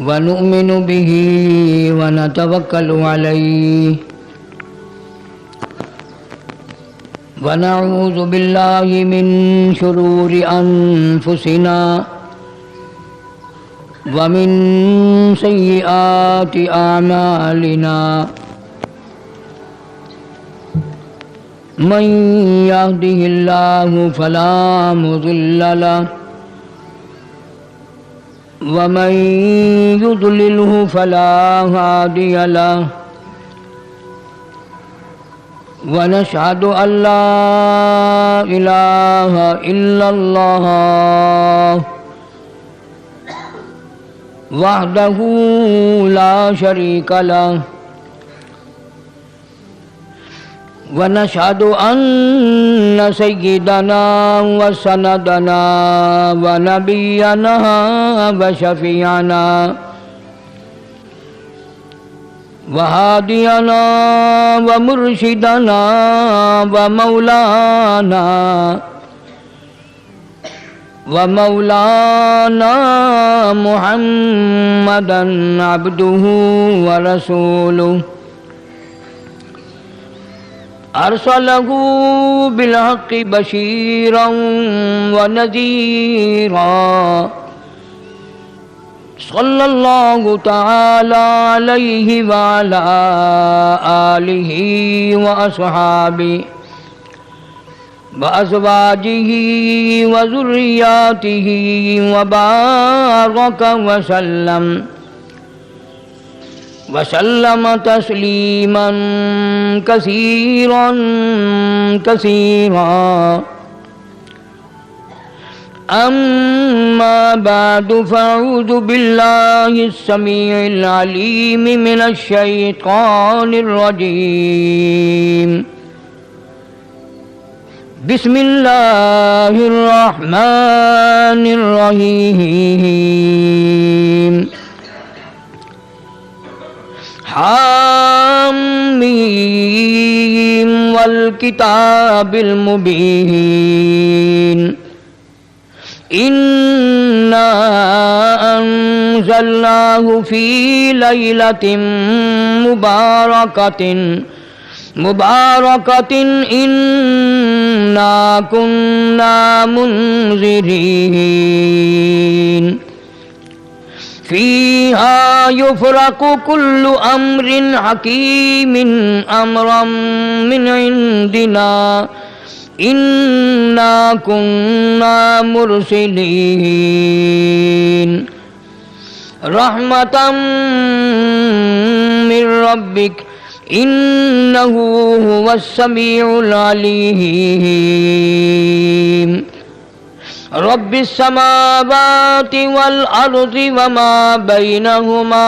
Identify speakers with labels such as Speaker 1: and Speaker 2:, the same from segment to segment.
Speaker 1: ونؤمن به ونتوكل عليه ونعوذ بالله من شرور أنفسنا ومن سيئات أعمالنا من يهده الله فلا مضل له ومن يضلله فلا هادي له ونشهد أن لا إله إلا الله وحده لا شريك له ونشهد أن سيدنا وسندنا ونبينا وشفيعنا وهادينا ومرشدنا ومولانا محمدا عبده ورسوله أرسله بالحق بشيرا ونذيرا صلى الله تعالى عليه وعلى آله وأصحابه وأزواجه وذرياته وبارك وسلم تسليما كثيرا أما بعد فأعوذ بالله السميع العليم من الشيطان الرجيم بسم الله الرحمن الرحيم حاميم والكتاب المبين إنا أنزلناه في ليلة مباركة إنا كنا منذرين فيها يفرق كل أمر حكيم أمرا من عندنا إنا كنا مرسلين رحمة من ربك إنه هو السميع العليم رب السماوات والأرض وما بينهما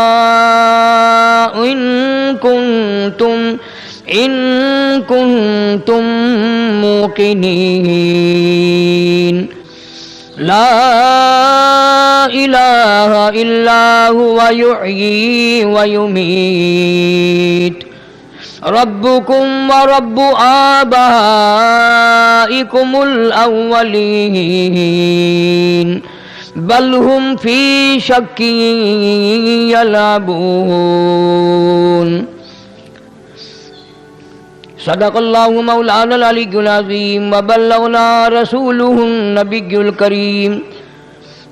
Speaker 1: إن كنتم موقنين لا إله إلا هو يحيي ويميت ربكم ورب آبائكم الأولين بل هم في شك يلعبون صدق الله مولانا العلي العظيم وبلغنا رسوله النبي الكريم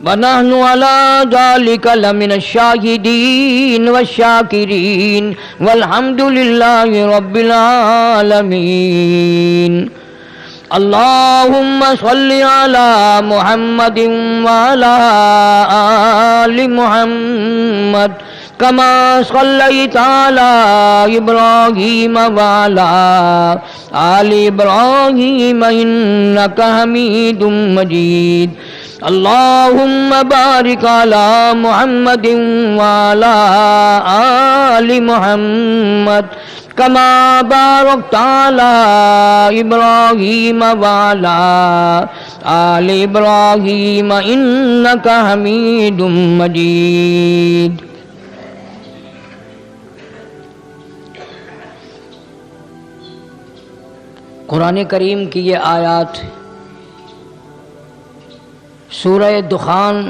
Speaker 1: ونحن على ذلك لمن الشاهدين والشاكرين والحمد لله رب العالمين اللهم صل على محمد وعلى آل محمد كما صليت على إبراهيم وعلى آل إبراهيم إنك حميد مجيد اللهم بارك على محمد وعلى آل محمد كما باركت على إبراهيم وعلى آل إبراهيم إنك حميد مجيد قرآن کریم کی یہ آیات سورہ دخان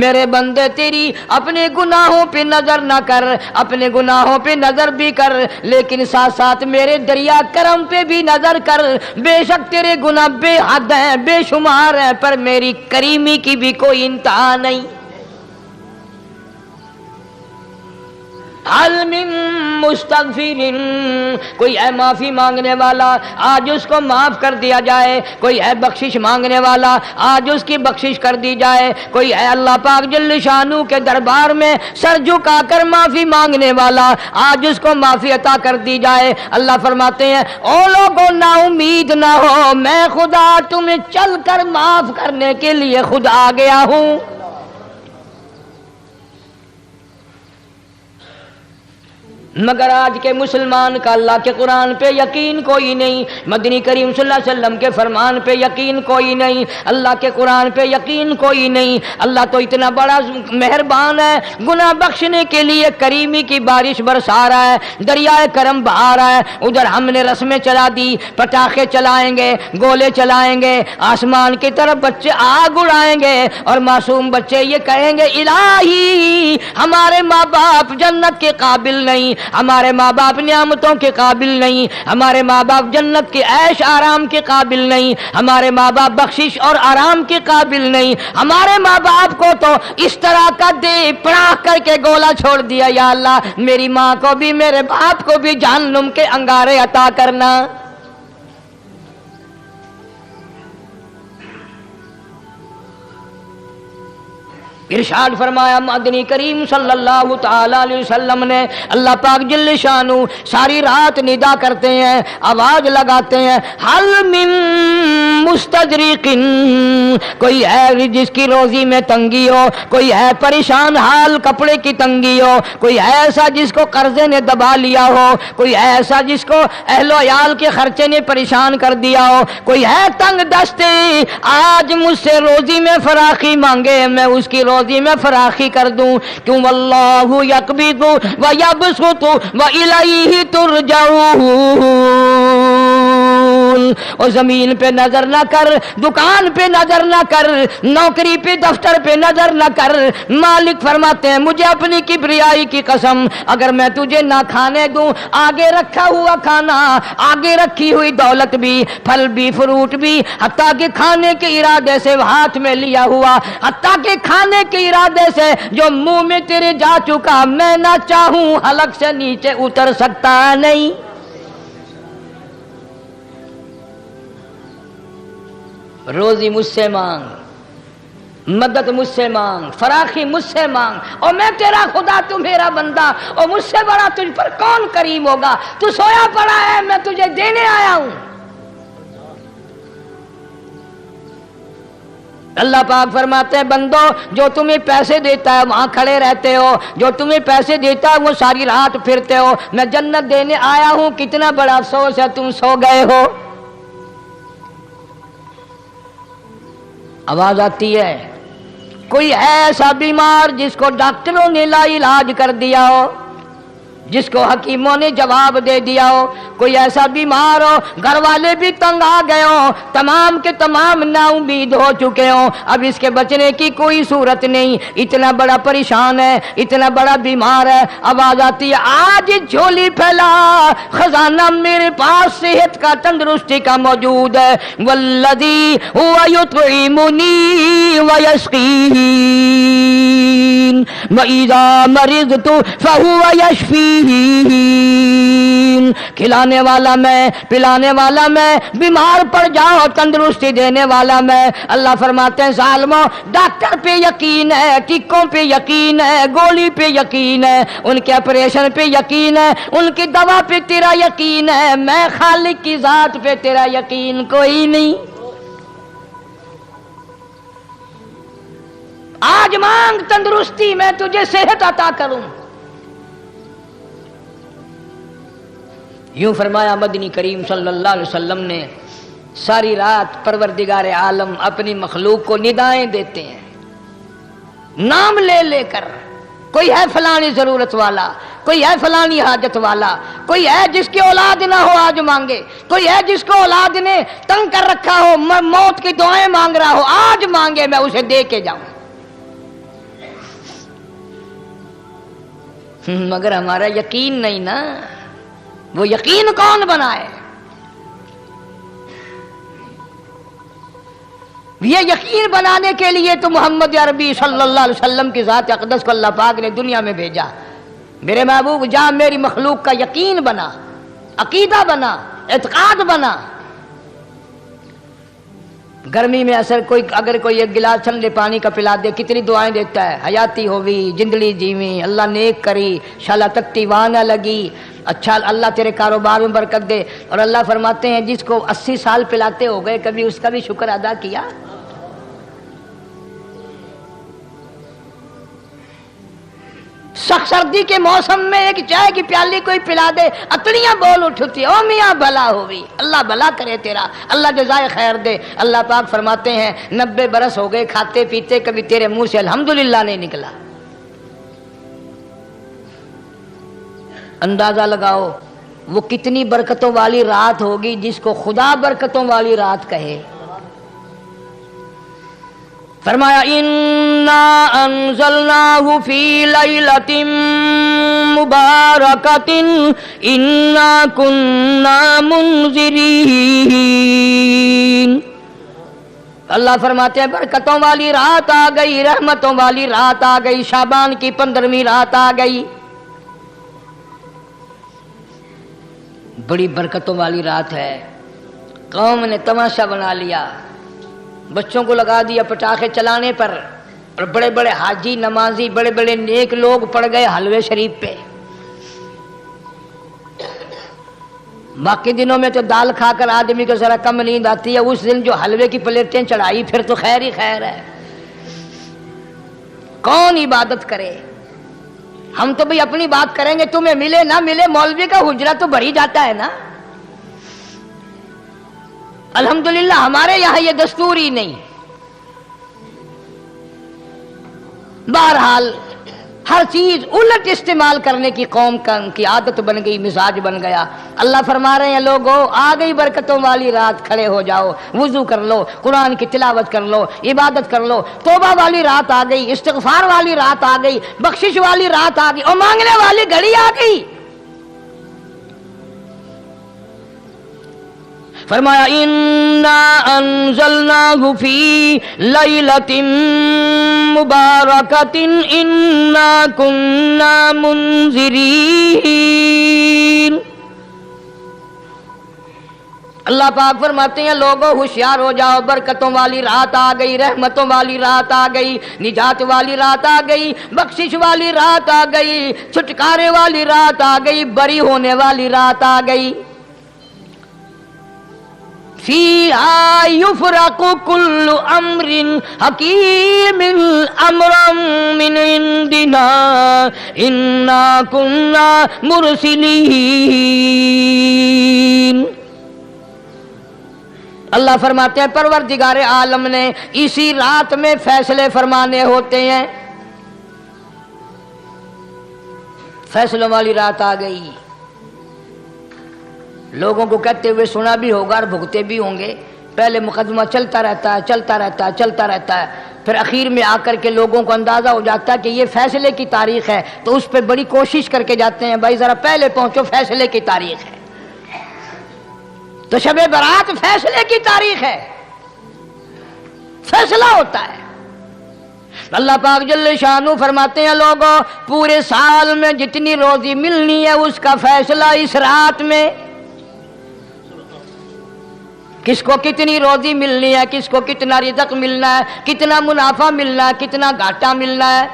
Speaker 1: میرے بندے تیری اپنے گناہوں پہ نظر نہ کر، اپنے گناہوں پہ نظر بھی کر، لیکن ساتھ ساتھ میرے دریا کرم پہ بھی نظر کر۔ بے شک تیرے گناہ بے حد ہیں، بے شمار ہیں، پر میری کریمی کی بھی کوئی انتہا نہیں۔ حل من مستغفر، کوئی ہے معافی مانگنے والا، آج اس کو معاف کر دیا جائے۔ کوئی ہے بخشش مانگنے والا، آج اس کی بخشش کر دی جائے۔ کوئی ہے اللہ پاک جل شانو کے دربار میں سر جھکا کر معافی مانگنے والا، آج اس کو معافی عطا کر دی جائے۔ اللہ فرماتے ہیں او لوگوں نا امید نہ ہو، میں خدا تمہیں چل کر معاف کرنے کے لیے خود آ گیا ہوں۔ مگر آج کے مسلمان کا اللہ کے قرآن پہ یقین کوئی نہیں، مدنی کریم صلی اللہ علیہ وسلم کے فرمان پہ یقین کوئی نہیں، اللہ کے قرآن پہ یقین کوئی نہیں۔ اللہ تو اتنا بڑا مہربان ہے، گناہ بخشنے کے لیے کریمی کی بارش برسا رہا ہے، دریائے کرم بہا رہا ہے۔ ادھر ہم نے رسمیں چلا دی، پٹاخے چلائیں گے، گولے چلائیں گے، آسمان کی طرف بچے آگ اڑائیں گے، اور معصوم بچے یہ کہیں گے الہی ہمارے ماں باپ جنت کے قابل نہیں، ہمارے ماں باپ نعمتوں کے قابل نہیں، ہمارے ماں باپ جنت کے عیش آرام کے قابل نہیں، ہمارے ماں باپ بخشش اور آرام کے قابل نہیں، ہمارے ماں باپ کو تو اس طرح کا دے پڑاخ کر کے گولا چھوڑ دیا۔ یا اللہ میری ماں کو بھی میرے باپ کو بھی جہنم کے انگارے عطا کرنا۔ ارشاد فرمایا مدنی کریم صلی اللہ تعالی علیہ وسلم نے، اللہ پاک جل شانو ساری رات ندا کرتے ہیں، آواز لگاتے ہیں حل من مستدرک، کوئی ہے جس کی روزی میں تنگی ہو، کوئی ہے پریشان حال کپڑے کی تنگی ہو، کوئی ہے ایسا جس کو قرضے نے دبا لیا ہو، کوئی ہے ایسا جس کو اہل و عیال کے خرچے نے پریشان کر دیا ہو، کوئی ہے تنگ دستے آج مجھ سے روزی میں فراخی مانگے، میں اس کی روزی میں فراخی کر دوں۔ کیوں واللہ یقبض ویبسط والیہ ترجعون۔ اور زمین پہ نظر نہ کر، دکان پہ نظر نہ کر، نوکری پہ دفتر پہ نظر نہ کر۔ مالک فرماتے ہیں مجھے اپنی کبریائی کی قسم، اگر میں تجھے نہ کھانے دوں، آگے رکھا ہوا کھانا، آگے رکھی ہوئی دولت بھی، پھل بھی، فروٹ بھی، حتیٰ کہ کھانے کے ارادے سے ہاتھ میں لیا ہوا، حتیٰ کہ کھانے کے ارادے سے جو منہ میں تیرے جا چکا، میں نہ چاہوں حلق سے نیچے اتر سکتا نہیں۔ روزی مجھ سے مانگ، مدد مجھ سے مانگ، فراخی مجھ سے مانگ، اور میں تیرا خدا تو میرا بندہ، اور مجھ سے بڑا تجھ پر کون کریم ہوگا؟ تو سویا پڑا ہے، میں تجھے دینے آیا ہوں۔ اللہ پاک فرماتے ہیں بندو جو تمہیں پیسے دیتا ہے وہاں کھڑے رہتے ہو، جو تمہیں پیسے دیتا ہے وہ ساری رات پھرتے ہو، میں جنت دینے آیا ہوں، کتنا بڑا افسوس ہے تم سو گئے ہو۔ آواز آتی ہے کوئی ہے ایسا بیمار جس کو ڈاکٹروں نے لا علاج کر دیا ہو، جس کو حکیموں نے جواب دے دیا ہو، کوئی ایسا بیمار ہو گھر والے بھی تنگ آ گئے ہوں، تمام کے تمام نا امید ہو چکے ہوں، اب اس کے بچنے کی کوئی صورت نہیں، اتنا بڑا پریشان ہے، اتنا بڑا بیمار ہے۔ آواز آتی ہے آج جھولی پھیلا، خزانہ میرے پاس صحت کا، تندرستی کا موجود ہے۔ والذی هو یطعمنی ویسقین وَإِذَا مَرِضْتُ فَهُوَ يَشْفِينِ، کھلانے والا میں، پلانے والا میں، بیمار پڑ جاؤ تندرستی دینے والا میں۔ اللہ فرماتے ہیں ظالموں ڈاکٹر پہ یقین ہے، ٹکوں پہ یقین ہے، گولی پہ یقین ہے، ان کے آپریشن پہ یقین ہے، ان کی دوا پہ تیرا یقین ہے، میں خالق کی ذات پہ تیرا یقین کوئی نہیں۔ آج مانگ تندرستی، میں تجھے صحت عطا کروں۔ یوں فرمایا مدنی کریم صلی اللہ علیہ وسلم نے۔ ساری رات پروردگار عالم اپنی مخلوق کو ندائیں دیتے ہیں نام لے لے کر، کوئی ہے فلانی ضرورت والا، کوئی ہے فلانی حاجت والا، کوئی ہے جس کی اولاد نہ ہو آج مانگے، کوئی ہے جس کو اولاد نے تنگ کر رکھا ہو، موت کی دعائیں مانگ رہا ہو، آج مانگے میں اسے دے کے جاؤں۔ مگر ہمارا یقین نہیں نا، وہ یقین کون بنائے؟ یہ یقین بنانے کے لیے تو محمد عربی صلی اللہ علیہ وسلم کی ذات اقدس کو اللہ پاک نے دنیا میں بھیجا۔ میرے محبوب جہاں میری مخلوق کا یقین بنا، عقیدہ بنا، اعتقاد بنا۔ گرمی میں اگر کوئی ایک گلاس ٹھنڈے پانی کا پلا دے کتنی دعائیں دیتا ہے، حیاتی ہوئی، جندلی جیویں، اللہ نیک کری، شالا تکتی وہاں نہ لگی، اچھا اللہ تیرے کاروبار میں برکت دے۔ اور اللہ فرماتے ہیں جس کو 80 سال پلاتے ہو گئے کبھی اس کا بھی شکر ادا کیا؟ سخت سردی کے موسم میں ایک چائے کی پیالی کوئی پلا دے اتڑیاں بول اٹھتی، او میاں بھلا ہوئی، اللہ بھلا کرے تیرا، اللہ جزائے خیر دے۔ اللہ پاک فرماتے ہیں 90 برس ہو گئے کھاتے پیتے کبھی تیرے منہ سے الحمدللہ نہیں نکلا۔ اندازہ لگاؤ وہ کتنی برکتوں والی رات ہوگی جس کو خدا برکتوں والی رات کہے۔ فرمایا انا انزلناہ فی لیلۃ مبارکۃ انا کننا منذرین۔ اللہ فرماتے ہیں برکتوں والی رات آ گئی، رحمتوں والی رات آ گئی، شعبان کی 15ویں رات آ گئی، بڑی برکتوں والی رات ہے۔ قوم نے تماشا بنا لیا، بچوں کو لگا دیا پٹاخے چلانے پر، اور بڑے بڑے حاجی نمازی بڑے بڑے نیک لوگ پڑ گئے حلوے شریف پہ۔ باقی دنوں میں تو دال کھا کر آدمی کو ذرا کم نیند آتی ہے، اس دن جو حلوے کی پلیٹیں چڑھائی پھر تو خیر ہی خیر ہے۔ کون عبادت کرے؟ ہم تو بھئی اپنی بات کریں گے، تمہیں ملے نہ ملے مولوی کا حجرہ تو بھر ہی جاتا ہے نا۔ الحمدللہ ہمارے یہاں یہ دستور ہی نہیں۔ بہرحال ہر چیز الٹ استعمال کرنے کی قوم کی عادت بن گئی، مزاج بن گیا۔ اللہ فرما رہے ہیں لوگو آ گئی برکتوں والی رات، کھڑے ہو جاؤ، وضو کر لو، قرآن کی تلاوت کر لو، عبادت کر لو، توبہ والی رات آ گئی، استغفار والی رات آ گئی، بخشش والی رات آ گئی، اور مانگنے والی گھڑی آ گئی۔ فرمایا انا انزلناہ فی لیلۃ مبارکۃ انا کننا منذرین۔ اللہ پاک فرماتے ہیں لوگوں ہوشیار ہو جاؤ، برکتوں والی رات آ گئی، رحمتوں والی رات آ گئی، نجات والی رات آ گئی، بخشش والی رات آ گئی، چھٹکارے والی رات آ گئی، بری ہونے والی رات آ گئی۔ فیہا یفرق کل امر حکیم امرا من عندنا انا کننا مرسلین۔ اللہ فرماتے ہیں پروردگار عالم نے اسی رات میں فیصلے فرمانے ہوتے ہیں۔ فیصلوں والی رات آ گئی، لوگوں کو کہتے ہوئے سنا بھی ہوگا اور بھگتے بھی ہوں گے۔ پہلے مقدمہ چلتا رہتا ہے، چلتا رہتا ہے، چلتا رہتا ہے، پھر اخیر میں آ کر کے لوگوں کو اندازہ ہو جاتا ہے کہ یہ فیصلے کی تاریخ ہے، تو اس پہ بڑی کوشش کر کے جاتے ہیں بھائی ذرا پہلے پہنچو، فیصلے کی تاریخ ہے۔ تو شب برات فیصلے کی تاریخ ہے، فیصلہ ہوتا ہے۔ اللہ پاک جل شانہ فرماتے ہیں لوگوں پورے سال میں جتنی روزی ملنی ہے اس کا فیصلہ اس رات میں، کس کو کتنی روزی ملنی ہے، کس کو کتنا رزق ملنا ہے، کتنا منافع ملنا ہے، کتنا گھاٹا ملنا ہے۔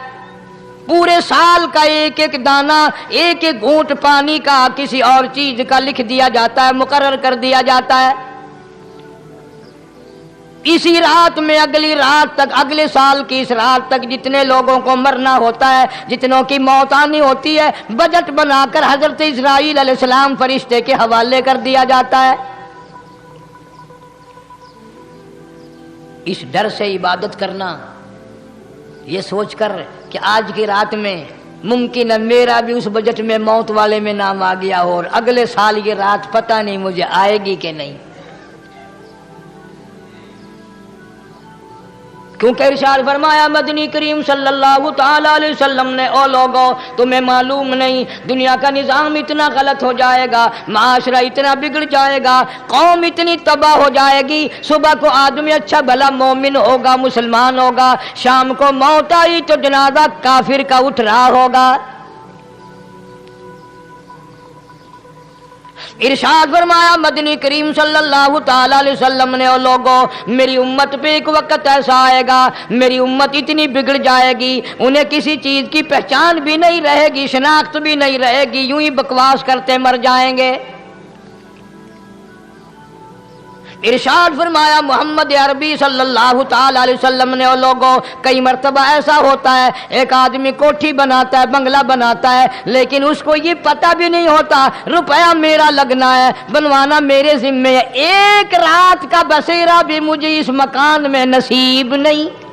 Speaker 1: پورے سال کا ایک ایک دانہ، ایک ایک گھونٹ پانی کا، کسی اور چیز کا لکھ دیا جاتا ہے، مقرر کر دیا جاتا ہے۔ اسی رات میں اگلی رات تک، اگلے سال کی اس رات تک جتنے لوگوں کو مرنا ہوتا ہے، جتنوں کی موت آنی ہوتی ہے، بجٹ بنا کر حضرت اسرائیل علیہ السلام فرشتے کے حوالے کر دیا جاتا ہے۔ اس ڈر سے عبادت کرنا، یہ سوچ کر کہ آج کی رات میں ممکن ہے میرا بھی اس بجٹ میں موت والے میں نام آ گیا ہو، اور اگلے سال یہ رات پتہ نہیں مجھے آئے گی کہ نہیں۔ کیونکہ ارشاد فرمایا مدنی کریم صلی اللہ تعالی علیہ وسلم نے، او لوگو تمہیں معلوم نہیں دنیا کا نظام اتنا غلط ہو جائے گا، معاشرہ اتنا بگڑ جائے گا، قوم اتنی تباہ ہو جائے گی، صبح کو آدمی اچھا بھلا مومن ہوگا، مسلمان ہوگا، شام کو موت آئی تو جنازہ کافر کا اٹھ رہا ہوگا۔ ارشاد فرمایا مدنی کریم صلی اللہ تعالی علیہ وسلم نے، او لوگوں میری امت پہ ایک وقت ایسا آئے گا، میری امت اتنی بگڑ جائے گی، انہیں کسی چیز کی پہچان بھی نہیں رہے گی، شناخت بھی نہیں رہے گی، یوں ہی بکواس کرتے مر جائیں گے۔ ارشاد فرمایا محمد عربی صلی اللہ تعالی علیہ وسلم نے، او لوگوں کئی مرتبہ ایسا ہوتا ہے ایک آدمی کوٹھی بناتا ہے، بنگلہ بناتا ہے، لیکن اس کو یہ پتہ بھی نہیں ہوتا روپیہ میرا لگنا ہے، بنوانا میرے ذمے ہے، ایک رات کا بسیرا بھی مجھے اس مکان میں نصیب نہیں۔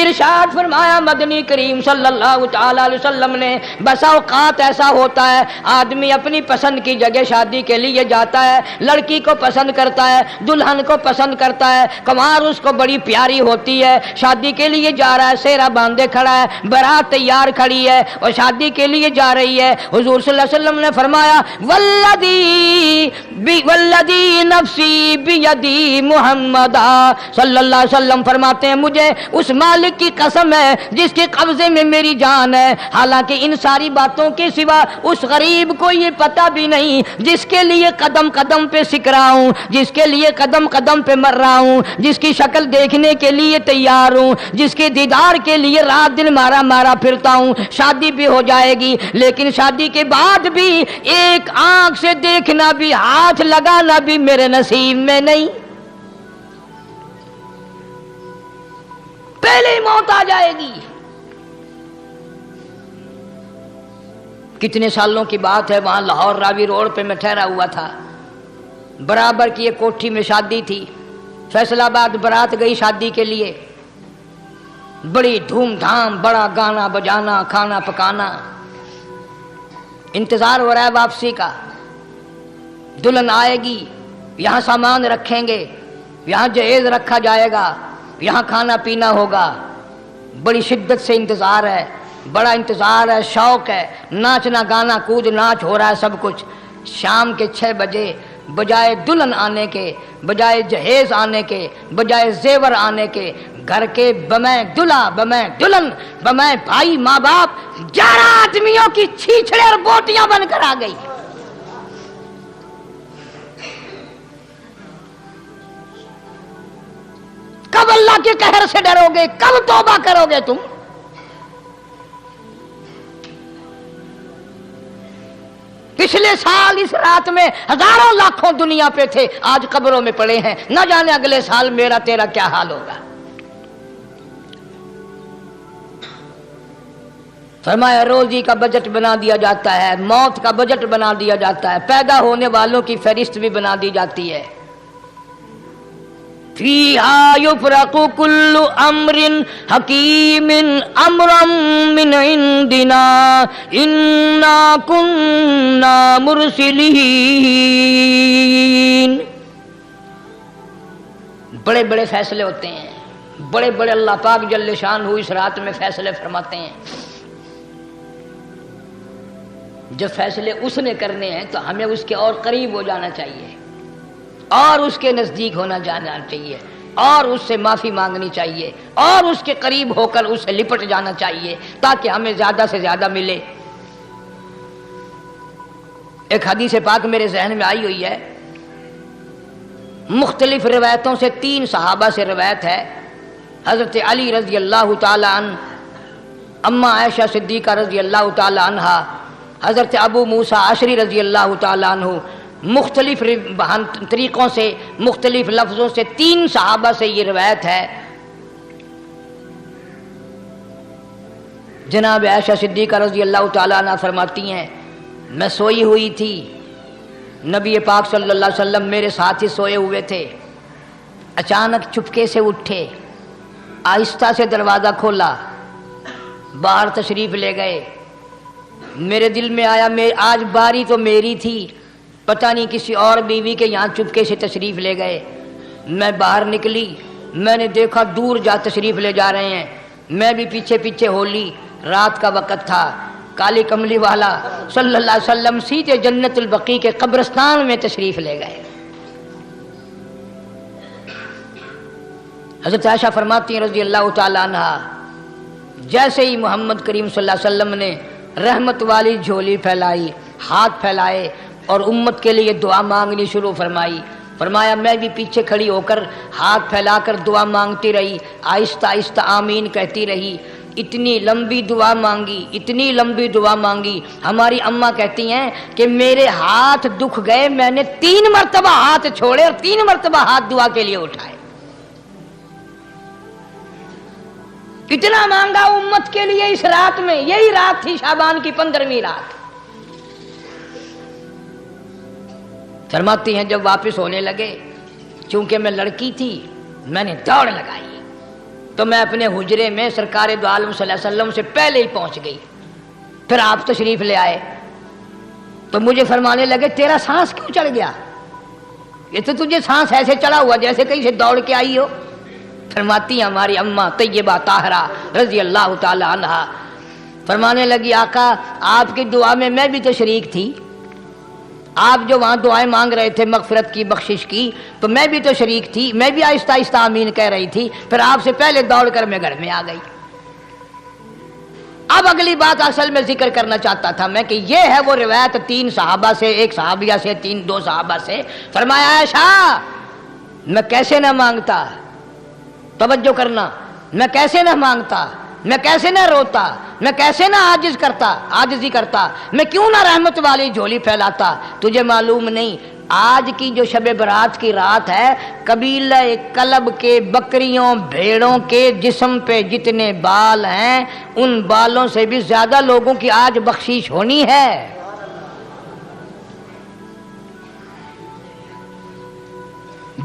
Speaker 1: ارشاد فرمایا مدنی کریم صلی اللہ تعالی علیہ وسلم نے، بسا اوقات ایسا ہوتا ہے آدمی اپنی پسند کی جگہ شادی کے لیے جاتا ہے، لڑکی کو پسند کرتا ہے، دلہن کو پسند کرتا ہے، کمار اس کو بڑی پیاری ہوتی ہے، شادی کے لیے جا رہا ہے، سہرا باندھے کھڑا ہے، بارات تیار کھڑی ہے اور شادی کے لیے جا رہی ہے۔ حضور صلی اللہ علیہ وسلم نے فرمایا والذی نفسی بیدی محمد صلی اللہ علیہ وسلم فرماتے ہیں مجھے اس مالک کی قسم ہے جس کے قبضے میں میری جان ہے، حالانکہ ان ساری باتوں کے سوا اس غریب کو یہ پتہ بھی نہیں جس کے لیے قدم قدم پہ سکھ رہا ہوں، جس کے لیے قدم قدم پہ مر رہا ہوں، جس کی شکل دیکھنے کے لیے تیار ہوں، جس کے دیدار کے لیے رات دن مارا مارا پھرتا ہوں۔ شادی بھی ہو جائے گی لیکن شادی کے بعد بھی ایک آنکھ سے دیکھنا بھی، ہاتھ لگانا بھی میرے نصیب میں نہیں، پہلے ہی موت آ جائے گی۔ کتنے سالوں کی بات ہے، وہاں لاہور راوی روڈ پہ میں ٹھہرا ہوا تھا، برابر کی ایک کوٹھی میں شادی تھی، فیصل آباد برات گئی شادی کے لیے، بڑی دھوم دھام، بڑا گانا بجانا، کھانا پکانا، انتظار ہو رہا ہے واپسی کا، دلہن آئے گی، یہاں سامان رکھیں گے، یہاں جہیز رکھا جائے گا، یہاں کھانا پینا ہوگا، بڑی شدت سے انتظار ہے، بڑا انتظار ہے، شوق ہے، ناچنا گانا کود ناچ ہو رہا ہے سب کچھ۔ شام کے 6 بجے بجائے دلہن آنے کے، بجائے جہیز آنے کے، بجائے زیور آنے کے، گھر کے بمیں دلہا بمیں دلہن بمیں بھائی ماں باپ 11 آدمیوں کی چھیچڑے اور بوٹیاں بن کر آ گئی۔ کب اللہ کے قہر سے ڈرو گے؟ کب توبہ کرو گے تم؟ پچھلے سال اس رات میں ہزاروں لاکھوں دنیا پہ تھے، آج قبروں میں پڑے ہیں، نہ جانے اگلے سال میرا تیرا کیا حال ہوگا۔ فرمایا روزی کا بجٹ بنا دیا جاتا ہے، موت کا بجٹ بنا دیا جاتا ہے، پیدا ہونے والوں کی فہرست بھی بنا دی جاتی ہے۔ فیہا یفرق کل امر حکیم امرا من عندنا انا کننا مرسلین۔ بڑے بڑے فیصلے ہوتے ہیں، بڑے بڑے اللہ پاک جل شان اس رات میں فیصلے فرماتے ہیں۔ جب فیصلے اس نے کرنے ہیں تو ہمیں اس کے اور قریب ہو جانا چاہیے، اور اس کے نزدیک ہونا جانا چاہیے، اور اس سے معافی مانگنی چاہیے، اور اس کے قریب ہو کر اس سے لپٹ جانا چاہیے تاکہ ہمیں زیادہ سے زیادہ ملے۔ ایک حدیث پاک میرے ذہن میں آئی ہوئی ہے، مختلف روایتوں سے 3 صحابہ سے روایت ہے، حضرت علی رضی اللہ تعالی عنہ، اماں عائشہ صدیقہ رضی اللہ تعالی عنہا، حضرت ابو موسیٰ اشعری رضی اللہ تعالی عنہ، مختلف طریقوں سے مختلف لفظوں سے 3 صحابہ سے یہ روایت ہے۔ جناب عائشہ صدیقہ رضی اللہ تعالیٰ عنہ فرماتی ہیں میں سوئی ہوئی تھی، نبی پاک صلی اللہ علیہ وسلم میرے ساتھ ہی سوئے ہوئے تھے، اچانک چپکے سے اٹھے، آہستہ سے دروازہ کھولا، باہر تشریف لے گئے۔ میرے دل میں آیا آج باری تو میری تھی، پتہ نہیں کسی اور بیوی کے یہاں چپکے سے تشریف لے گئے۔ میں باہر نکلی، میں نے دیکھا دور جا تشریف لے جا رہے ہیں، میں بھی پیچھے پیچھے ہو لی۔ رات کا وقت تھا، کالی کملی والا صلی اللہ علیہ وسلم سیدھے جنت البقیع کے قبرستان میں تشریف لے گئے۔ حضرت عائشہ فرماتی ہیں رضی اللہ تعالی عنہا، جیسے ہی محمد کریم صلی اللہ علیہ وسلم نے رحمت والی جھولی پھیلائی، ہاتھ پھیلائے اور امت کے لیے دعا مانگنی شروع فرمائی، فرمایا میں بھی پیچھے کھڑی ہو کر ہاتھ پھیلا کر دعا مانگتی رہی، آہستہ آہستہ آمین کہتی رہی۔ اتنی لمبی دعا مانگی، اتنی لمبی دعا مانگی، ہماری اماں کہتی ہیں کہ میرے ہاتھ دکھ گئے، میں نے 3 مرتبہ ہاتھ چھوڑے اور 3 مرتبہ ہاتھ دعا کے لیے اٹھائے۔ اتنا مانگا امت کے لیے اس رات میں، یہی رات تھی شعبان کی 15ویں رات۔ فرماتی ہیں جب واپس ہونے لگے، چونکہ میں لڑکی تھی، میں نے دوڑ لگائی تو میں اپنے حجرے میں سرکار دو عالم صلی اللہ علیہ وسلم سے پہلے ہی پہنچ گئی۔ پھر آپ تشریف لے آئے تو مجھے فرمانے لگے تیرا سانس کیوں چڑھ گیا؟ یہ تو تجھے سانس ایسے چڑھا ہوا جیسے کہیں سے دوڑ کے آئی ہو۔ فرماتی ہیں ہماری اماں طیبہ طاہرہ رضی اللہ تعالی عنہا، فرمانے لگی آقا آپ کی دعا میں میں بھی تو شریک تھی، آپ جو وہاں دعائیں مانگ رہے تھے مغفرت کی، بخشش کی، تو میں بھی تو شریک تھی، میں بھی آہستہ آہستہ آمین کہہ رہی تھی، پھر آپ سے پہلے دوڑ کر میں گھر میں آ گئی۔ اب اگلی بات اصل میں ذکر کرنا چاہتا تھا میں کہ یہ ہے وہ روایت 3 صحابہ سے، 1 صحابیہ سے، 2 صحابہ سے۔ فرمایا عائشہ میں کیسے نہ مانگتا، توجہ کرنا، میں کیسے نہ مانگتا، میں کیسے نہ روتا، میں کیسے نہ عاجزی کرتا، میں کیوں نہ رحمت والی جھولی پھیلاتا۔ تجھے معلوم نہیں آج کی جو شب برات کی رات ہے، قبیلہ کلب کے بکریوں بھیڑوں کے جسم پہ جتنے بال ہیں ان بالوں سے بھی زیادہ لوگوں کی آج بخشش ہونی ہے۔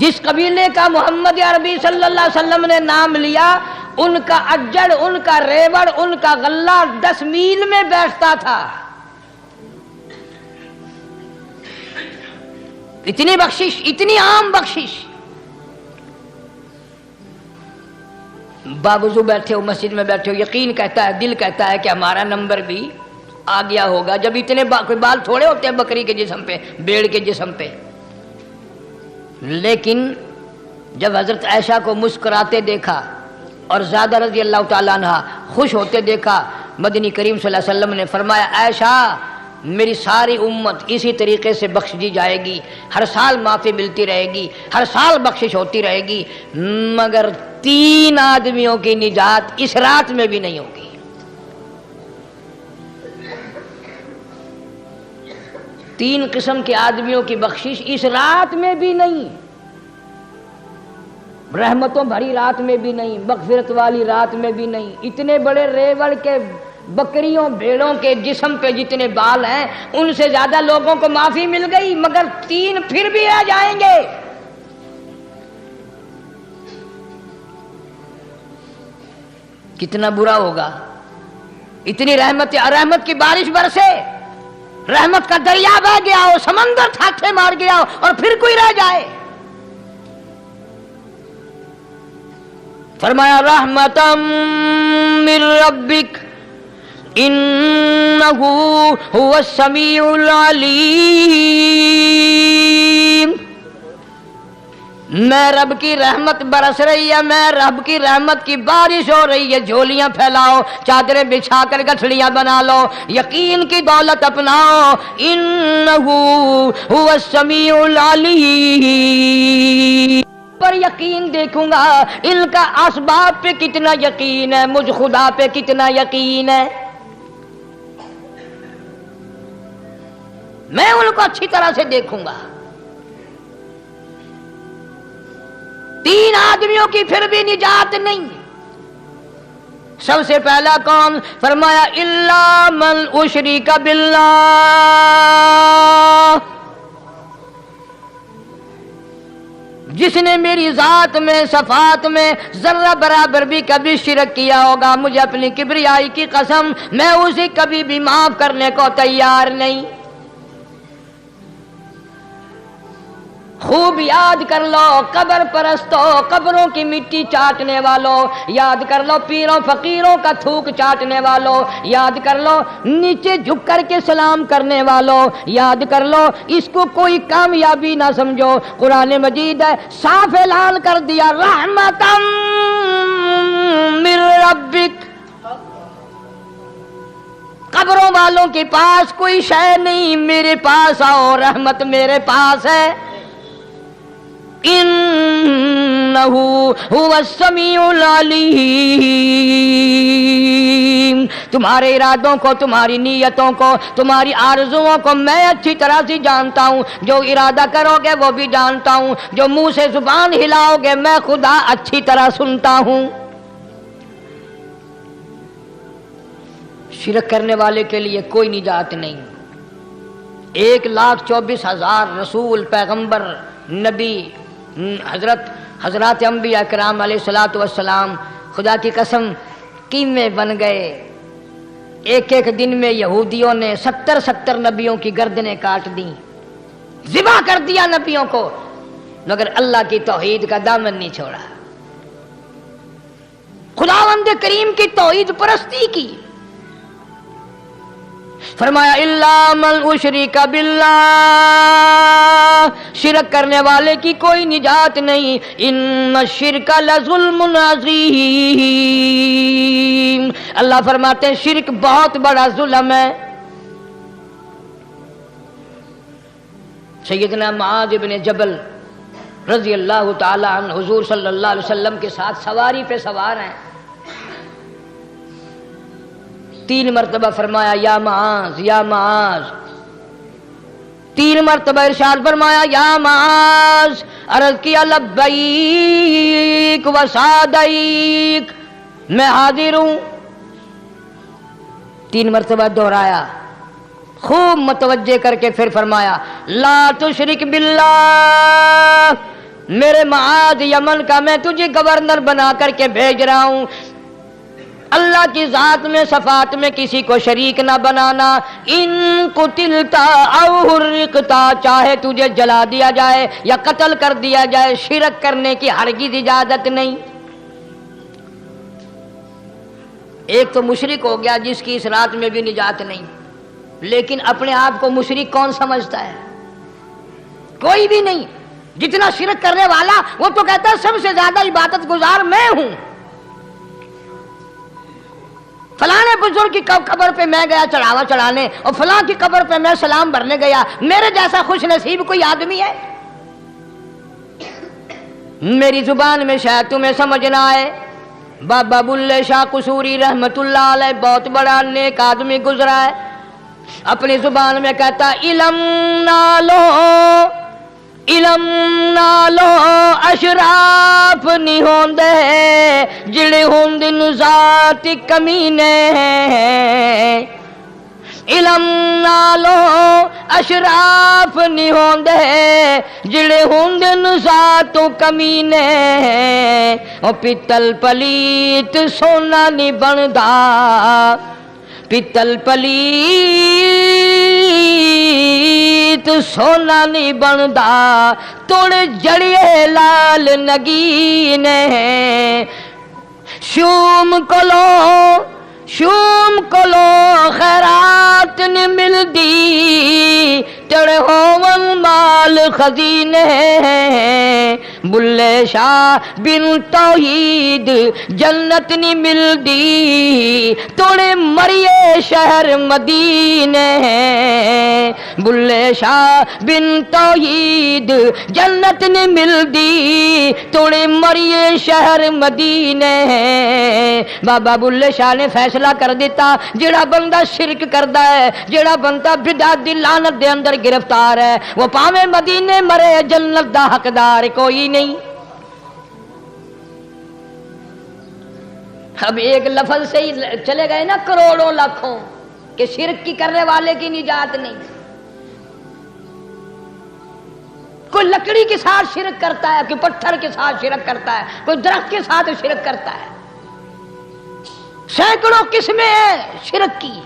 Speaker 1: جس قبیلے کا محمد عربی صلی اللہ علیہ وسلم نے نام لیا، ان کا اجڑ، ان کا ریوڑ، ان کا غلہ 10 میل میں بیٹھتا تھا۔ اتنی بخشش، اتنی عام بخشش۔ باوضو بیٹھے ہو، مسجد میں بیٹھے ہو، یقین کہتا ہے، دل کہتا ہے کہ ہمارا نمبر بھی آ گیا ہوگا، جب اتنے کوئی بال تھوڑے ہوتے ہیں بکری کے جسم پہ، بھیڑ کے جسم پہ۔ لیکن جب حضرت عائشہ کو مسکراتے دیکھا اور زیادہ رضی اللہ تعالیٰ عنہ خوش ہوتے دیکھا، مدنی کریم صلی اللہ علیہ وسلم نے فرمایا عائشہ میری ساری امت اسی طریقے سے بخش دی جائے گی، ہر سال معافی ملتی رہے گی، ہر سال بخشش ہوتی رہے گی، مگر 3 آدمیوں کی نجات اس رات میں بھی نہیں ہوگی۔ 3 قسم کے آدمیوں کی بخشش اس رات میں بھی نہیں، رحمتوں بھری رات میں بھی نہیں، مغفرت والی رات میں بھی نہیں۔ اتنے بڑے ریوڑ کے بکریوں بھیڑوں کے جسم پہ جتنے بال ہیں ان سے زیادہ لوگوں کو معافی مل گئی، مگر 3 پھر بھی آ جائیں گے۔ کتنا برا ہوگا، اتنی رحمت کی بارش برسے، رحمت کا دریا بہ گیا ہو، سمندر تھاکے مار گیا ہو اور پھر کوئی رہ جائے۔ فرمایا رحمتا من ربک انہ هو السمیع العلیم۔ میں رب کی رحمت برس رہی ہے، میں رب کی رحمت کی بارش ہو رہی ہے، جھولیاں پھیلاؤ، چادریں بچھا کر گٹھڑیاں بنا لو، یقین کی دولت اپناؤ، انہ هو السمیع العلیم۔ پر یقین دیکھوں گا ان کا اسباب پہ کتنا یقین ہے، مجھ خدا پہ کتنا یقین ہے، میں ان کو اچھی طرح سے دیکھوں گا۔ 3 آدمیوں کی پھر بھی نجات نہیں۔ سب سے پہلا کون؟ فرمایا الا من اشرک باللہ، جس نے میری ذات میں صفات میں ذرہ برابر بھی کبھی شرک کیا ہوگا، مجھے اپنی کبریائی کی قسم میں اسے کبھی بھی معاف کرنے کو تیار نہیں۔ خوب یاد کر لو قبر پرستو، قبروں کی مٹی چاٹنے والوں، یاد کر لو پیروں فقیروں کا تھوک چاٹنے والوں، یاد کر لو نیچے جھک کر کے سلام کرنے والوں، یاد کر لو اس کو کوئی کامیابی نہ سمجھو۔ قرآن مجید ہے صاف اعلان کر دیا رحمتم من ربک، قبروں والوں کے پاس کوئی شے نہیں، میرے پاس آؤ، رحمت میرے پاس ہے۔ انہ هو السمیع العلیم، تمہارے ارادوں کو، تمہاری نیتوں کو، تمہاری آرزوؤں کو میں اچھی طرح سے جانتا ہوں، جو ارادہ کرو گے وہ بھی جانتا ہوں، جو منہ سے زبان ہلاؤ گے میں خدا اچھی طرح سنتا ہوں۔ شرک کرنے والے کے لیے کوئی نجات نہیں۔ 1,24,000 رسول، پیغمبر، نبی، حضرات انبیاء کرام علیہ الصلوۃ والسلام خدا کی قسم قیمے بن گئے۔ ایک ایک دن میں یہودیوں نے 70 نبیوں کی گردنیں کاٹ دیں، ذبح کر دیا نبیوں کو، مگر اللہ کی توحید کا دامن نہیں چھوڑا، خداوند کریم کی توحید پرستی کی۔ فرمایا الا من اشرک باللہ، شرک کرنے والے کی کوئی نجات نہیں، ان الشرک لظلم عظیم، اللہ فرماتے ہیں شرک بہت بڑا ظلم ہے۔ سیدنا معاذ بن جبل رضی اللہ تعالی عنہ حضور صلی اللہ علیہ وسلم کے ساتھ سواری پہ سوار ہیں، 3 مرتبہ فرمایا یا معاذ یا معاذ، 3 مرتبہ ارشاد فرمایا یا معاذ، عرض کیا لبیک و سعدیک، میں حاضر ہوں، 3 مرتبہ دہرایا، خوب متوجہ کر کے پھر فرمایا لا تشرک باللہ، میرے معاذ یمن کا میں تجھے گورنر بنا کر کے بھیج رہا ہوں، اللہ کی ذات میں صفات میں کسی کو شریک نہ بنانا، ان قتلتا او حرقتا، چاہے تجھے جلا دیا جائے یا قتل کر دیا جائے، شرک کرنے کی ہرگز اجازت نہیں۔ ایک تو مشرک ہو گیا جس کی اس رات میں بھی نجات نہیں، لیکن اپنے آپ کو مشرک کون سمجھتا ہے؟ کوئی بھی نہیں۔ جتنا شرک کرنے والا وہ تو کہتا ہے سب سے زیادہ عبادت گزار میں ہوں، فلاں بزرگ کی قبر پہ میں گیا چڑھاوا چڑھانے، اور فلاں کی قبر پہ میں سلام بھرنے گیا، میرے جیسا خوش نصیب کوئی آدمی ہے؟ میری زبان میں شاید تمہیں سمجھ نہ آئے، بابا بلے شاہ قصوری رحمت اللہ علیہ بہت بڑا نیک آدمی گزرا ہے، اپنی زبان میں کہتا علم نالو علم نالو اشراف نہیں ہوندے جڑے ہوندن ذات کمینے، علم نالو اشراف نہیں ہوندے جڑے ہوندن ذات کمینے، او پتل پلیت سونا نہیں بندا، پتل پلیت سونا نہیں بندا، توڑ جڑیے لال نگینے، شوم کلو خیرات نہیں ملدی، تڑے ہوون مال خزینے، بلے شاہ بن توحید جنت نہیں ملدی، توڑے مریے شہر مدینے، بلے شاہ بن توحید جنت نہیں ملدی، توڑے مریے شہر مدینے۔ بابا بلے شاہ نے فیصلہ کر دیتا جڑا بندہ شرک کردا ہے، جڑا بندہ بدعت دی لعنت دے اندر گرفتار ہے، وہ پاویں مدینے مرے جنت دا حقدار کوئی نہیں۔ اب ایک لفظ سے ہی چلے گئے نا کروڑوں لاکھوں کہ شرک کی کرنے والے کی نجات نہیں۔ کوئی لکڑی کے ساتھ شرک کرتا ہے، کوئی پتھر کے ساتھ شرک کرتا ہے، کوئی درخت کے ساتھ شرک کرتا ہے، سینکڑوں قسمیں ہیں شرک کی۔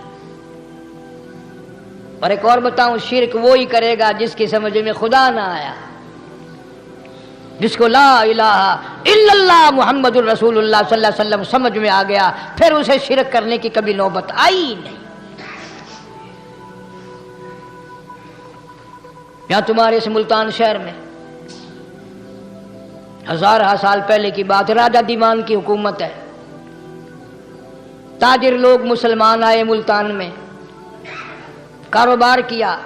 Speaker 1: اور ایک اور بتاؤں، شرک وہی کرے گا جس کی سمجھ میں خدا نہ آیا، جس کو لا الہ الا اللہ محمد الرسول اللہ صلی اللہ علیہ وسلم سمجھ میں آ گیا، پھر اسے شرک کرنے کی کبھی نوبت آئی نہیں۔ یہاں تمہارے اس ملتان شہر میں ہزارہ سال پہلے کی بات، راجہ دیوان کی حکومت ہے، تاجر لوگ مسلمان آئے ملتان میں، کاروبار کیا،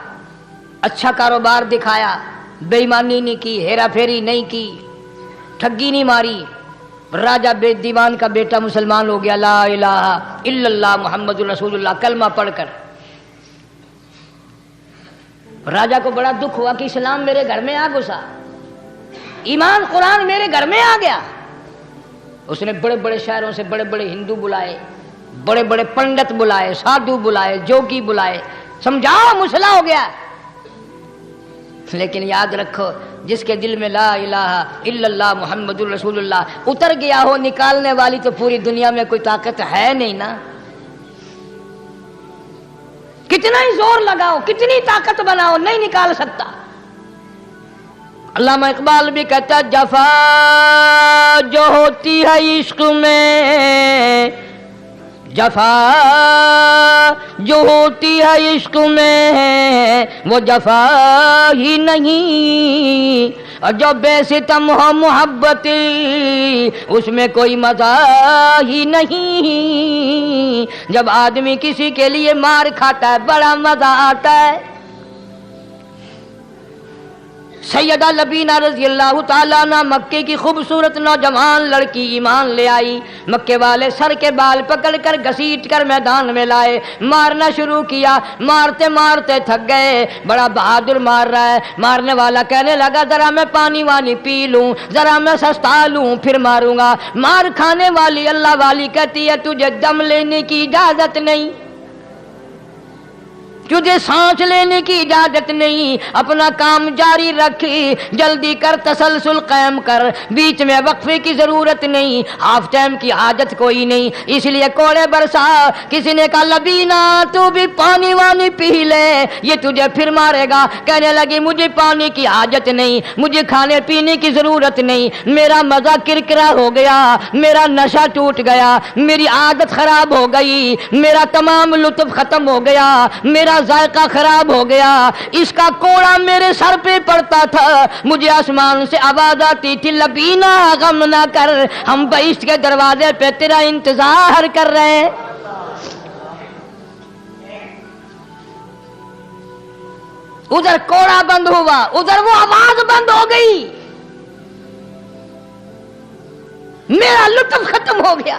Speaker 1: اچھا کاروبار دکھایا، بے ایمانی نہیں کی، ہیرا پھیری نہیں کی، ٹھگی نہیں ماری۔ راجہ دیوان کا بیٹا مسلمان ہو گیا، لا الہ الا اللہ محمد الرسول اللہ کلمہ پڑھ کر۔ راجہ کو بڑا دکھ ہوا کہ اسلام میرے گھر میں آ گھسا، ایمان قرآن میرے گھر میں آ گیا۔ اس نے بڑے بڑے شہروں سے بڑے بڑے ہندو بلائے، بڑے بڑے پنڈت بلائے، سادھو بلائے، جوگی بلائے، سمجھاؤ مسئلہ ہو گیا۔ لیکن یاد رکھو، جس کے دل میں لا الہ الا اللہ محمد الرسول اللہ اتر گیا ہو، نکالنے والی تو پوری دنیا میں کوئی طاقت ہے نہیں نا۔ کتنا ہی زور لگاؤ، کتنی طاقت بناؤ، نہیں نکال سکتا۔ علامہ اقبال بھی کہتا، جفا جو ہوتی ہے عشق میں، جفا جو ہوتی ہے عشق میں وہ جفا ہی نہیں، اور جو بے ستم ہو محبت اس میں کوئی مزہ ہی نہیں۔ جب آدمی کسی کے لیے مار کھاتا ہے بڑا مزہ آتا ہے۔ سیدہ لبینہ رضی اللہ تعالیٰ عنہ مکے کی خوبصورت نوجوان لڑکی ایمان لے آئی، مکے والے سر کے بال پکڑ کر گھسیٹ کر میدان میں لائے، مارنا شروع کیا، مارتے مارتے تھک گئے، بڑا بہادر مار رہا ہے۔ مارنے والا کہنے لگا ذرا میں پانی وانی پی لوں، ذرا میں سستا لوں پھر ماروں گا۔ مار کھانے والی اللہ والی کہتی ہے تجھے دم لینے کی اجازت نہیں، تجھے سانس لینے کی اجازت نہیں، اپنا کام جاری رکھ، جلدی کر، تسلسل قائم کر، بیچ میں وقفے کی ضرورت نہیں، ہاف ٹائم کی حاجت کوئی نہیں۔ اس لیے کوڑے برسا۔ کسی نے کہا لبینہ تو بھی پانی وانی پی لے، یہ تجھے پھر مارے گا۔ کہنے لگی مجھے پانی کی حاجت نہیں، مجھے کھانے پینے کی ضرورت نہیں، میرا مزہ کرکرا ہو گیا، میرا نشہ ٹوٹ گیا، میری عادت خراب ہو گئی، میرا تمام لطف ختم ہو گیا، میرا ذائقہ خراب ہو گیا۔ اس کا کوڑا میرے سر پہ پڑتا تھا، مجھے آسمان سے آواز آتی تھی لبینہ غم نہ کر، ہم بہشت کے دروازے پہ تیرا انتظار کر رہے ہیں۔ ادھر کوڑا بند ہوا، ادھر وہ آواز بند ہو گئی، میرا لطف ختم ہو گیا۔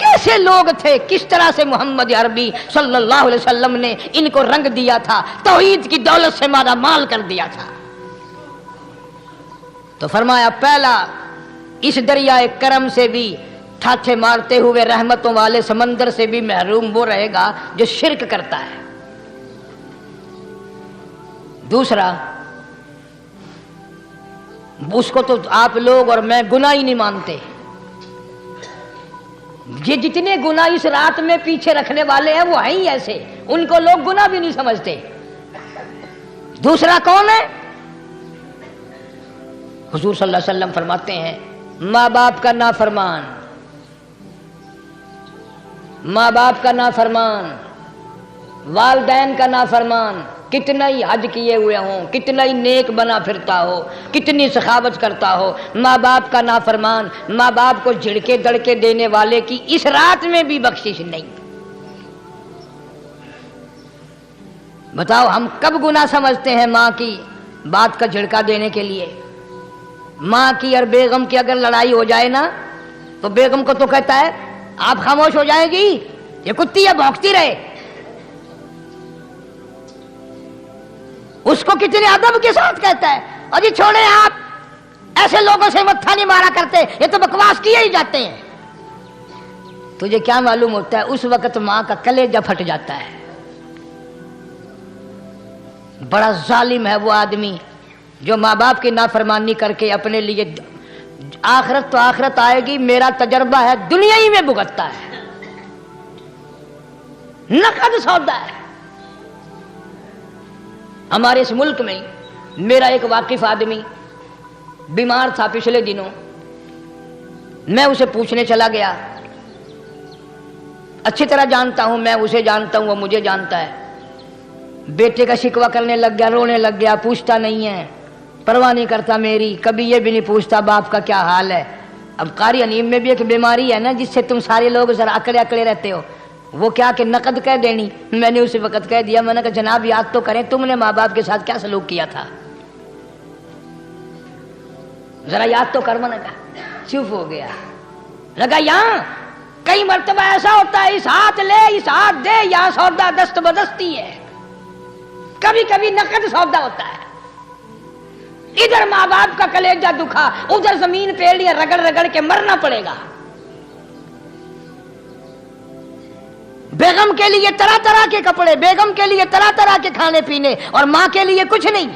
Speaker 1: کیسے لوگ تھے، کس طرح سے محمد عربی صلی اللہ علیہ وسلم نے ان کو رنگ دیا تھا، توحید کی دولت سے مالا مال کر دیا تھا۔ تو فرمایا پہلا، اس دریائے کرم سے بھی ٹھاٹھے مارتے ہوئے رحمتوں والے سمندر سے بھی محروم وہ رہے گا جو شرک کرتا ہے۔ دوسرا، اس کو تو آپ لوگ اور میں گناہ ہی نہیں مانتے، یہ جتنے گناہ اس رات میں پیچھے رکھنے والے ہیں وہ ہیں ہی ایسے، ان کو لوگ گناہ بھی نہیں سمجھتے۔ دوسرا کون ہے؟ حضور صلی اللہ علیہ وسلم فرماتے ہیں ماں باپ کا نافرمان، ماں باپ کا نافرمان، والدین کا نافرمان، کتنا ہی حج کیے ہوئے ہوں، کتنا ہی نیک بنا پھرتا ہو، کتنی سخاوت کرتا ہو، ماں باپ کا نافرمان، ماں باپ کو جھڑکے دڑکے دینے والے کی اس رات میں بھی بخشش نہیں۔ بتاؤ ہم کب گناہ سمجھتے ہیں ماں کی بات کا جھڑکا دینے کے لیے؟ ماں کی اور بیگم کی اگر لڑائی ہو جائے نا تو بیگم کو تو کہتا ہے آپ خاموش ہو جائیں گی، یہ کتی ہے بھونکتی رہے۔ اس کو کتنے ادب کے ساتھ کہتا ہے اور جی چھوڑے آپ ایسے لوگوں سے متھا نہیں مارا کرتے، یہ تو بکواس کیے ہی جاتے ہیں۔ تجھے کیا معلوم ہوتا ہے اس وقت ماں کا کلیجہ پھٹ جاتا ہے۔ بڑا ظالم ہے وہ آدمی جو ماں باپ کی نافرمانی کر کے اپنے لیے آخرت تو آخرت آئے گی، میرا تجربہ ہے دنیا ہی میں بھگتتا ہے، نقد سودا ہے۔ ہمارے اس ملک میں میرا ایک واقف آدمی بیمار تھا پچھلے دنوں، میں اسے پوچھنے چلا گیا، اچھی طرح جانتا ہوں، میں اسے جانتا ہوں، وہ مجھے جانتا ہے۔ بیٹے کا شکوہ کرنے لگ گیا، رونے لگ گیا، پوچھتا نہیں ہے، پرواہ نہیں کرتا میری، کبھی یہ بھی نہیں پوچھتا باپ کا کیا حال ہے۔ اب قاری انیم میں بھی ایک بیماری ہے نا جس سے تم سارے لوگ ذرا اکڑے اکڑے رہتے ہو، وہ کیا کہ نقد کہہ دینی۔ میں نے اسی وقت کہہ دیا، میں نے کہا جناب یاد تو کریں تم نے ماں باپ کے ساتھ کیا سلوک کیا تھا، ذرا یاد تو کر۔ میں نے کہا چپ ہو گیا، لگا یہاں کئی مرتبہ ایسا ہوتا ہے اس ہاتھ لے اس ہاتھ دے، یہاں سودا دست بدستی ہے، کبھی کبھی نقد سودا ہوتا ہے۔ ادھر ماں باپ کا کلیجہ دکھا، ادھر زمین پیڑیاں رگڑ رگڑ کے مرنا پڑے گا۔ بیگم کے لیے طرح طرح کے کپڑے، بیگم کے لیے طرح طرح کے کھانے پینے، اور ماں کے لیے کچھ نہیں۔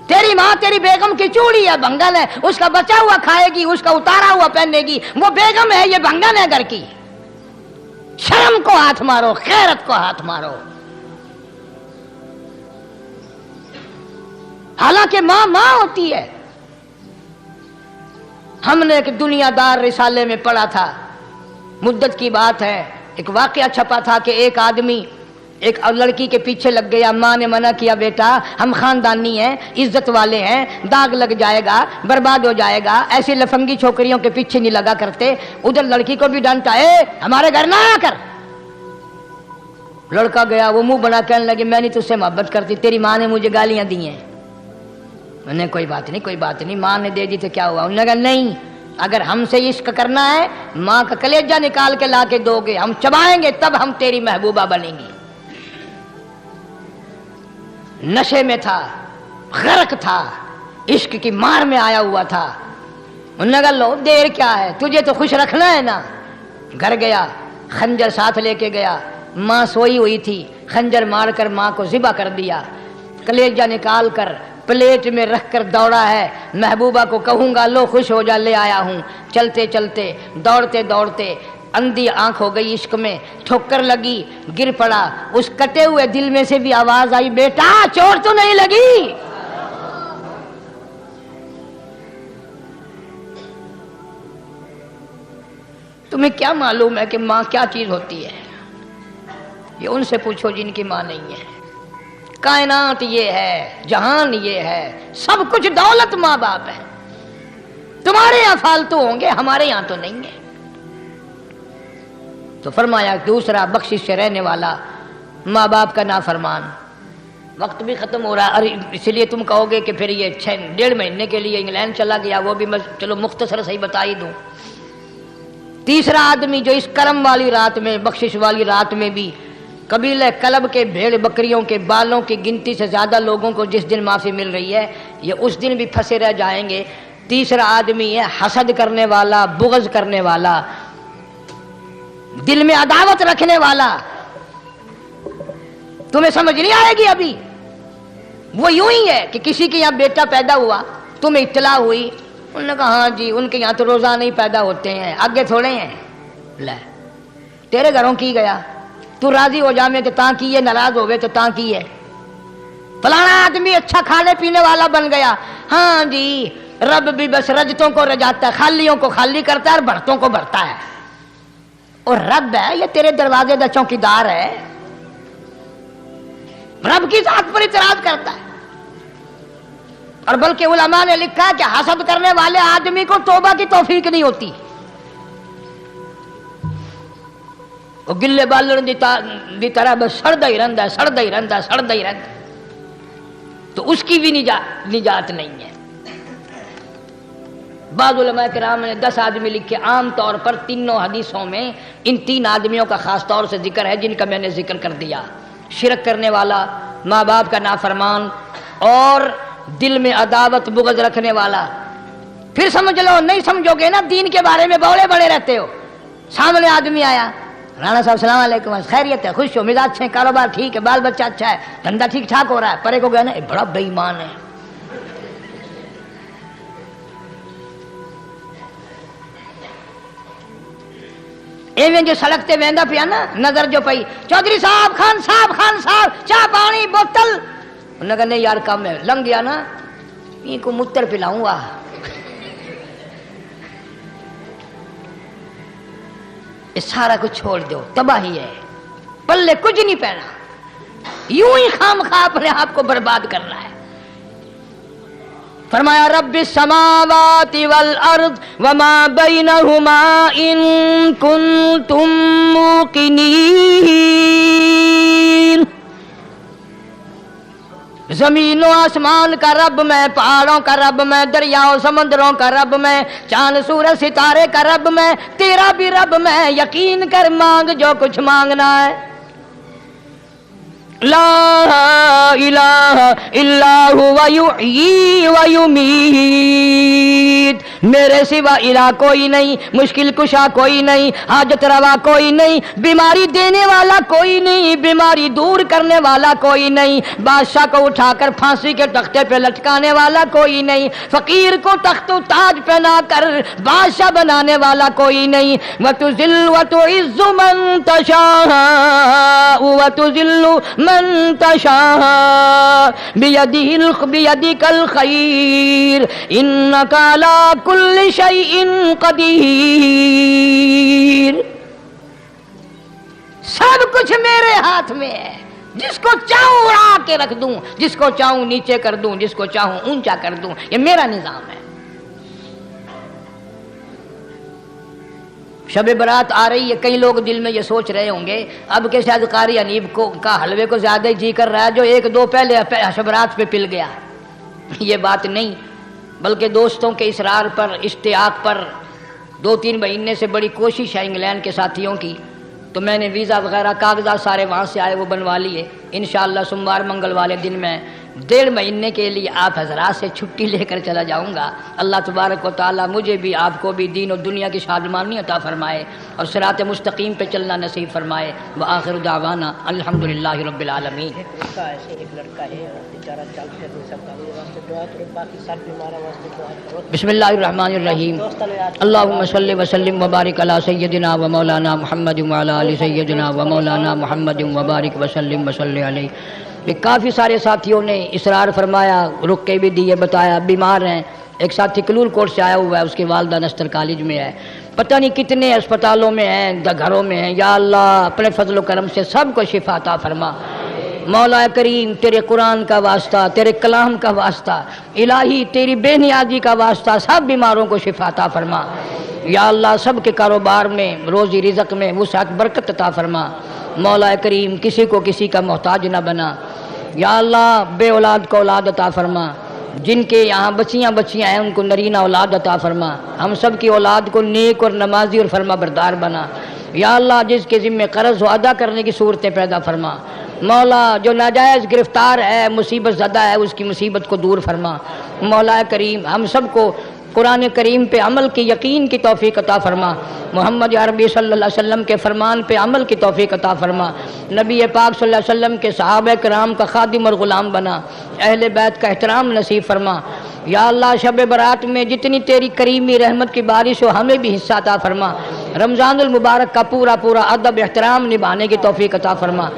Speaker 1: تیری ماں تیری بیگم کی چوڑی ہے، بھنگن ہے، اس کا بچا ہوا کھائے گی، اس کا اتارا ہوا پہنے گی، وہ بیگم ہے، یہ بھنگن ہے گھر کی۔ شرم کو ہاتھ مارو، غیرت کو ہاتھ مارو۔ حالانکہ ماں ماں ہوتی ہے۔ ہم نے ایک دنیا دار رسالے میں پڑھا تھا، مدت کی بات ہے، ایک واقعہ چھپا تھا کہ ایک آدمی ایک لڑکی کے پیچھے لگ گیا، ماں نے منع کیا بیٹا ہم خاندانی ہیں، عزت والے ہیں، داغ لگ جائے گا، برباد ہو جائے گا، ایسی لفنگی چھوکریوں کے پیچھے نہیں لگا کرتے۔ ادھر لڑکی کو بھی ڈانٹا، اے ہمارے گھر نہ آیا کر۔ لڑکا گیا، وہ منہ بنا کہنے لگے میں نہیں تجھ سے محبت کرتی، تیری ماں نے مجھے گالیاں دی ہیں۔ میں نے کوئی بات نہیں کوئی بات نہیں، ماں نے دے دی تو کیا ہوا؟ انہوں نے کہا نہیں، اگر ہم سے عشق کرنا ہے ماں کا کلیجہ نکال کے لا کے دو گے، ہم چبائیں گے تب ہم تیری محبوبہ بنیں گی۔ نشے میں تھا، غرق تھا، عشق کی مار میں آیا ہوا تھا۔ انہوں نے کہا لو دیر کیا ہے، تجھے تو خوش رکھنا ہے نا۔ گھر گیا، خنجر ساتھ لے کے گیا، ماں سوئی ہوئی تھی، خنجر مار کر ماں کو ذبح کر دیا، کلیجہ نکال کر پلیٹ میں رکھ کر دوڑا ہے، محبوبہ کو کہوں گا لو خوش ہو جا، لے آیا ہوں۔ چلتے چلتے دوڑتے دوڑتے اندھی آنکھ ہو گئی عشق میں، ٹھوکر لگی، گر پڑا، اس کٹے ہوئے دل میں سے بھی آواز آئی بیٹا چوٹ تو نہیں لگی؟ تمہیں کیا معلوم ہے کہ ماں کیا چیز ہوتی ہے؟ یہ ان سے پوچھو جن کی ماں نہیں ہے۔ کائنات یہ ہے، جہان یہ ہے، سب کچھ دولت ماں باپ ہے۔ تمہارے یہاں فالتو ہوں گے، ہمارے یہاں تو نہیں ہے۔ تو فرمایا دوسرا بخشش سے رہنے والا ماں باپ کا نافرمان۔ وقت بھی ختم ہو رہا ہے، اس لیے تم کہو گے کہ پھر یہ 1.5 مہینے کے لیے انگلینڈ چلا گیا، وہ بھی میں چلو مختصر صحیح بتا ہی دوں۔ تیسرا آدمی جو اس کرم والی رات میں، بخشش والی رات میں بھی قبیلہ کلب کے بھیڑ بکریوں کے بالوں کی گنتی سے زیادہ لوگوں کو جس دن معافی مل رہی ہے، یہ اس دن بھی پھنسے رہ جائیں گے۔ تیسرا آدمی ہے حسد کرنے والا، بغض کرنے والا، دل میں عداوت رکھنے والا۔ تمہیں سمجھ نہیں آئے گی ابھی۔ وہ یوں ہی ہے کہ کسی کے یہاں بیٹا پیدا ہوا، تمہیں اطلاع ہوئی، انہوں نے کہا ہاں جی ان کے یہاں تو روزانہ ہی پیدا ہوتے ہیں، آگے تھوڑے ہیں۔ لے تیرے گھروں کی گیا، تو راضی ہو جا میں تو تاں کی ہے، ناراض ہوئے تو تاں کی ہے۔ فلانا آدمی اچھا کھانے پینے والا بن گیا، ہاں جی رب بھی بس رجتوں کو رجاتا ہے، خالیوں کو خالی کرتا ہے اور بھرتوں کو بھرتا ہے۔ اور رب ہے یہ تیرے دروازے کا چوکیدار ہے، رب کی ذات پر اعتراض کرتا ہے۔ اور بلکہ علماء نے لکھا کہ حسد کرنے والے آدمی کو توبہ کی توفیق نہیں ہوتی۔ وہ گلے بالڑ دی طرح بس سڑدا ہی رہندا ہے، سڑدا ہی رہندا ہے، سڑدا ہی رہندا ہے، تو اس کی بھی نجات نہیں ہے۔ بعض علماء کرام نے 10 آدمی لکھے، عام طور پر تینوں حدیثوں میں ان 3 آدمیوں کا خاص طور سے ذکر ہے جن کا میں نے ذکر کر دیا، شرک کرنے والا، ماں باپ کا نافرمان، اور دل میں عداوت بغض رکھنے والا۔ پھر سمجھ لو، نہیں سمجھو گے نا دین کے بارے میں بولے بڑے رہتے ہو۔ سامنے آدمی آیا، رانا صاحب السلام علیکم، خیریت ہے، خوش ہو، مزاج اچھے ہیں، کاروبار ٹھیک ہے، بال بچہ اچھا ہے، دھندا ٹھیک ٹھاک ہو رہا ہے، پرے کو گیا نا بڑا بے ایمان ہے۔ ایویں جو سڑک تے ویندا پیا نا، نظر جو پئی چودھری صاحب، خان صاحب چاہ پانی بوتل، انہوں نے کہا نہیں یار کم ہے، لنگ گیا نا ان کو متر پلاؤں گا. یہ سارا کچھ چھوڑ دو، تباہی ہے، پلے کچھ نہیں پہنا، یوں ہی خام خواہ اپنے آپ کو برباد کرنا ہے. فرمایا رب السماوات والارض وما بینہما ان کنتم موقنین. زمین و آسمان کا رب میں، پہاڑوں کا رب میں، دریاؤں سمندروں کا رب میں، چاند سورج ستارے کا رب میں، تیرا بھی رب میں، یقین کر مانگ جو کچھ مانگنا ہے. لا الہ الا هو یحیی و یمیت. میرے سوا الہ کوئی نہیں، مشکل کشا کوئی نہیں، حاجت روا کوئی نہیں، بیماری دینے والا کوئی نہیں، بیماری دور کرنے والا کوئی نہیں، بادشاہ کو اٹھا کر پھانسی کے تختے پہ لٹکانے والا کوئی نہیں، فقیر کو تخت و تاج پہنا کر بادشاہ بنانے والا کوئی نہیں. وتذل وتعز من تشاء وتذل من تشاء بیدک الخیر انک علی کل شیء قدیر. سب کچھ میرے ہاتھ میں ہے، جس کو چاہوں اڑا کے رکھ دوں، جس کو چاہوں نیچے کر دوں، جس کو چاہوں اونچا کر دوں، یہ میرا نظام ہے. شب برات آ رہی ہے، کئی لوگ دل میں یہ سوچ رہے ہوں گے اب کہ شاید قاری انیب کا حلوے کو زیادہ ہی جی کر رہا ہے جو ایک دو پہلے شب برات پہ پل گیا. یہ بات نہیں، بلکہ دوستوں کے اصرار پر، اشتیاق پر 2-3 مہینے سے بڑی کوشش ہے انگلینڈ کے ساتھیوں کی، تو میں نے ویزا وغیرہ کاغذات سارے وہاں سے آئے وہ بنوا لیے. انشاءاللہ سوموار منگل والے دن میں 1.5 مہینے کے لیے آپ حضرات سے چھٹی لے کر چلا جاؤں گا. اللہ تبارک و تعالیٰ مجھے بھی آپ کو بھی دین و دنیا کی شادمانی عطا فرمائے اور صراط مستقیم پہ چلنا نصیب فرمائے. وآخر دعوانا الحمدللہ رب العالمین. بسم اللہ الرحمن الرحیم. اللہم صلی وسلم وبارک علی سیدنا و مولانا محمد وعلی آل سیدنا و مولانا محمد وبارک وسلم وصلی علیہ. کافی سارے ساتھیوں نے اصرار فرمایا، رک کے بھی دیے، بتایا بیمار ہیں. ایک ساتھی کلور کوٹ سے آیا ہوا ہے، اس کی والدہ نستر کالج میں ہے، پتہ نہیں کتنے اسپتالوں میں ہیں، گھروں میں ہیں. یا اللہ اپنے فضل و کرم سے سب کو شفا عطا فرما. مولا کریم تیرے قرآن کا واسطہ، تیرے کلام کا واسطہ، الہی تیری بے نیازی کا واسطہ سب بیماروں کو شفا عطا فرما. یا اللہ سب کے کاروبار میں، روزی رزق میں وسعت برکت عطا فرما. مولا کریم کسی کو کسی کا محتاج نہ بنا. یا اللہ بے اولاد کو اولاد عطا فرما. جن کے یہاں بچیاں ہیں ان کو نرینہ اولاد عطا فرما. ہم سب کی اولاد کو نیک اور نمازی اور فرما بردار بنا. یا اللہ جس کے ذمہ قرض ہو ادا کرنے کی صورتیں پیدا فرما. مولا جو ناجائز گرفتار ہے، مصیبت زدہ ہے، اس کی مصیبت کو دور فرما. مولا کریم ہم سب کو قرآن کریم پہ عمل کی یقین کی توفیق عطا فرما. محمد عربی صلی اللہ علیہ وسلم کے فرمان پہ عمل کی توفیق عطا فرما. نبی پاک صلی اللہ علیہ وسلم کے صحابہ کرام کا خادم اور غلام بنا. اہل بیت کا احترام نصیب فرما. یا اللہ شب برات میں جتنی تیری کریمی رحمت کی بارش ہو ہمیں بھی حصہ عطا فرما. رمضان المبارک کا پورا ادب احترام نبھانے کی توفیق عطا فرما.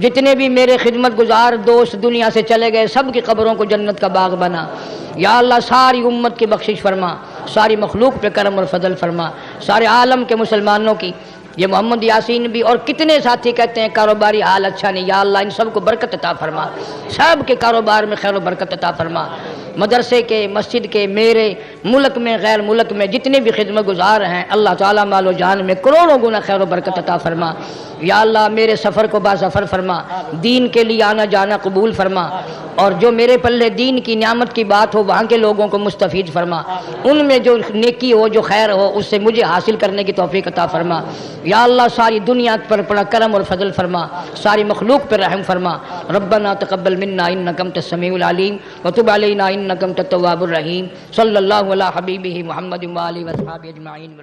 Speaker 1: جتنے بھی میرے خدمت گزار دوست دنیا سے چلے گئے سب کی قبروں کو جنت کا باغ بنا. یا اللہ ساری امت کی بخشش فرما، ساری مخلوق پہ کرم اور فضل فرما. سارے عالم کے مسلمانوں کی، یہ محمد یاسین بھی اور کتنے ساتھی کہتے ہیں کاروباری حال اچھا نہیں، یا اللہ ان سب کو برکت عطا فرما. سب کے کاروبار میں خیر و برکت عطا فرما. مدرسے کے، مسجد کے، میرے ملک میں غیر ملک میں جتنے بھی خدمت گزار ہیں اللہ تعالیٰ مال و جان میں کروڑوں گنا خیر و برکت عطا فرما. یا اللہ میرے سفر کو باظفر فرما، دین کے لیے آنا جانا قبول فرما، اور جو میرے پلے دین کی نعمت کی بات ہو وہاں کے لوگوں کو مستفید فرما. ان میں جو نیکی ہو، جو خیر ہو، اس سے مجھے حاصل کرنے کی توفیق عطا فرما. یا اللہ ساری دنیا پر بڑا کرم اور فضل فرما، ساری مخلوق پر رحم فرما. ربنا تقبل منا انک انت السمیع العلیم وتب علینا انک انت التواب الرحیم. صلی اللہ علی حبیبہ محمد و آلہ و اصحابہ اجمعین.